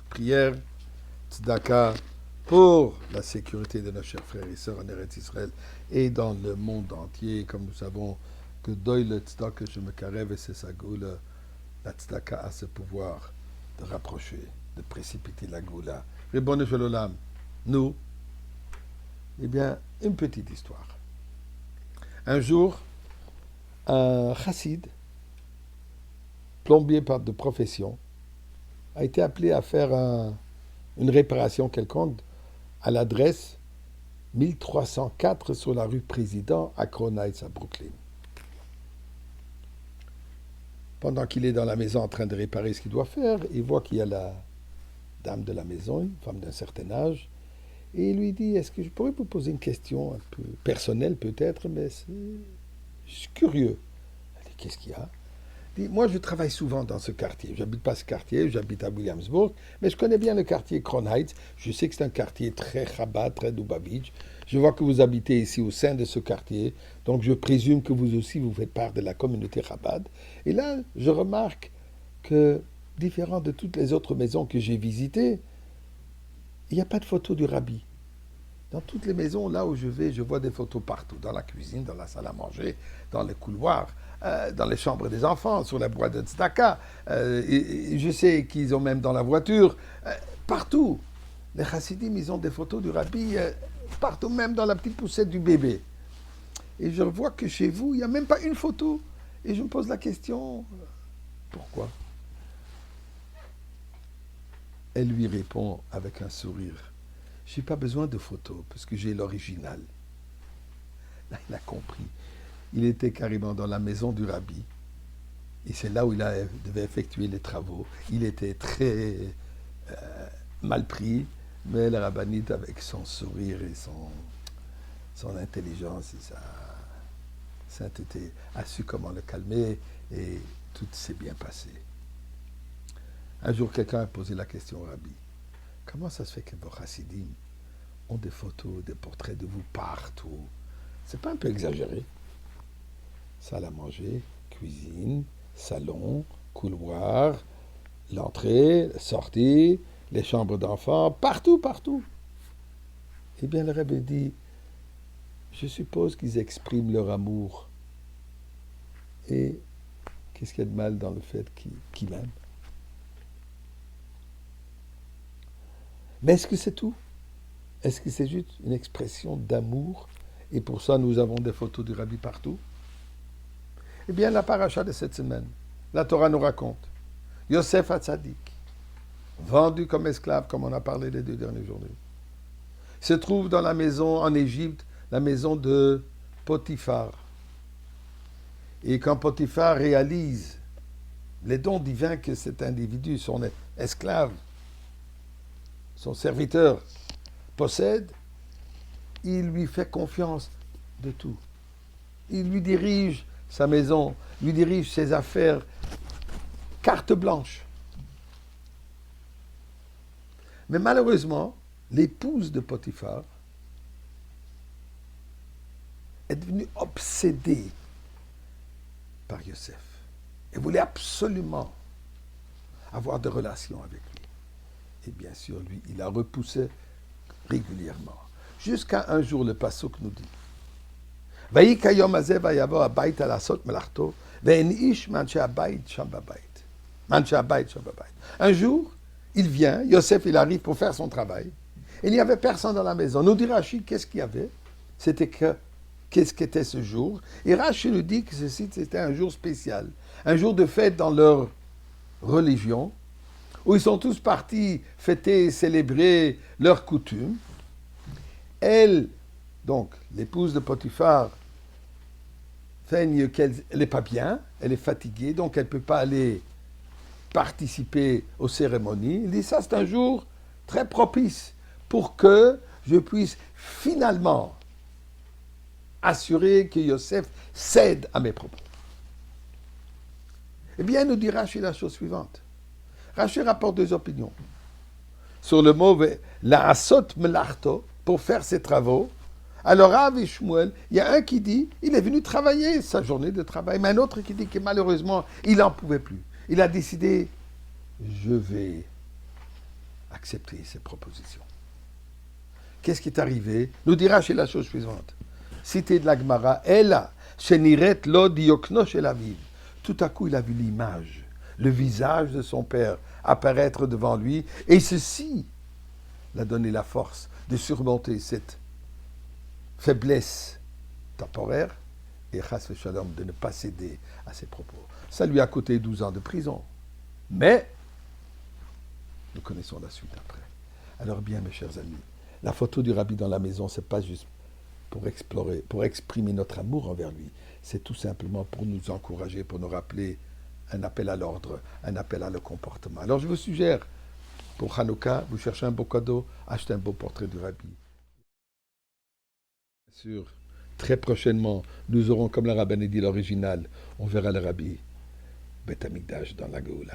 Prière, tzedaka, pour la sécurité de nos chers frères et sœurs en Eretz Israël et dans le monde entier. Comme nous savons que doy le tzedaka, je me carève et c'est sa goula. La tzedaka a ce pouvoir de rapprocher, de précipiter la goula. Ribono shel olam, nous, eh bien, une petite histoire. Un jour, un chassid, plombier de profession, a été appelé à faire une réparation quelconque à l'adresse 1304 sur la rue Président à Crown Heights à Brooklyn. Pendant qu'il est dans la maison en train de réparer ce qu'il doit faire, il voit qu'il y a la dame de la maison, une femme d'un certain âge, et il lui dit, est-ce que je pourrais vous poser une question un peu personnelle peut-être, mais je suis curieux. Elle dit, qu'est-ce qu'il y a? Moi, je travaille souvent dans ce quartier. Je n'habite pas ce quartier, j'habite à Williamsburg, mais je connais bien le quartier Crown Heights. Je sais que c'est un quartier très Chabad, très Lubavitch. Je vois que vous habitez ici au sein de ce quartier, donc je présume que vous aussi, vous faites part de la communauté Chabad. Et là, je remarque que, différent de toutes les autres maisons que j'ai visitées, il n'y a pas de photo du rabbi. Dans toutes les maisons, là où je vais, je vois des photos partout, dans la cuisine, dans la salle à manger, dans les couloirs, dans les chambres des enfants, sur la boîte de tzedaka. Et je sais qu'ils ont même dans la voiture, partout. Les chassidim, ils ont des photos du rabbi partout, même dans la petite poussette du bébé. Et je vois que chez vous, il n'y a même pas une photo. Et je me pose la question, pourquoi? Elle lui répond avec un sourire. Je n'ai pas besoin de photos, parce que j'ai l'original. Là, il a compris. Il était carrément dans la maison du rabbi. Et c'est là où il devait effectuer les travaux. Il était très mal pris, mais la rabbinite, avec son sourire et son intelligence et sa sainteté, a su comment le calmer et tout s'est bien passé. Un jour, quelqu'un a posé la question au rabbi. Comment ça se fait que vos chassidim ont des photos, des portraits de vous partout? C'est pas un peu exagéré? Salle à manger, cuisine, salon, couloir, l'entrée, la sortie, les chambres d'enfants, partout, partout. Eh bien, le rabbi dit, je suppose qu'ils expriment leur amour. Et qu'est-ce qu'il y a de mal dans le fait qu'ils m'aiment? Mais est-ce que c'est tout? Est-ce que c'est juste une expression d'amour et pour ça nous avons des photos du rabbi partout? Eh bien, la paracha de cette semaine, la Torah nous raconte Yosef Hatzadik, vendu comme esclave, comme on a parlé les 2 derniers jours, se trouve dans la maison en Égypte, la maison de Potiphar. Et quand Potiphar réalise les dons divins que cet individu, son esclave, son serviteur, possède, il lui fait confiance de tout. Il lui dirige sa maison, lui dirige ses affaires, carte blanche. Mais malheureusement, l'épouse de Potiphar est devenue obsédée par Yosef. Elle voulait absolument avoir des relations avec lui. Et bien sûr, lui, il la repoussait régulièrement. Jusqu'à un jour, le pasuk nous dit un jour, il vient, Yosef, il arrive pour faire son travail. Il n'y avait personne dans la maison. Nous dit Rashi, qu'est-ce qu'il y avait? Qu'est-ce qu'était ce jour? Et Rashi nous dit que c'était un jour spécial, un jour de fête dans leur religion, où ils sont tous partis fêter et célébrer leurs coutumes. Elle, donc, l'épouse de Potiphar, feigne qu'elle n'est pas bien, elle est fatiguée, donc elle ne peut pas aller participer aux cérémonies. Il dit, ça c'est un jour très propice pour que je puisse finalement assurer que Yosef cède à mes propos. Eh bien, nous dit Rashi la chose suivante. Rashi rapporte 2 opinions. Sur le mot « la asot melarto » pour faire ses travaux. Alors, Rav et Shmuel, il y a un qui dit il est venu travailler sa journée de travail, mais un autre qui dit que malheureusement, il n'en pouvait plus. Il a décidé, je vais accepter ces propositions. Qu'est-ce qui est arrivé? Nous dira chez la chose suivante. Cité de la Gemara, Ella, Sheniret lo diokno shel aviv. Tout à coup, il a vu l'image, le visage de son père apparaître devant lui, et ceci l'a donné la force de surmonter cette faiblesse temporaire et chas v'shalom de ne pas céder à ses propos. Ça lui a coûté 12 ans de prison. Mais nous connaissons la suite après. Alors bien, mes chers amis, la photo du rabbi dans la maison, c'est pas juste pour explorer, pour exprimer notre amour envers lui. C'est tout simplement pour nous encourager, pour nous rappeler un appel à l'ordre, un appel à le comportement. Alors je vous suggère, pour Hanouka, vous cherchez un beau cadeau, achetez un beau portrait du rabbi. Bien sûr, très prochainement, nous aurons, comme le rabbin dit l'original, on verra le rabbi Beth Amikdash dans la Géoula.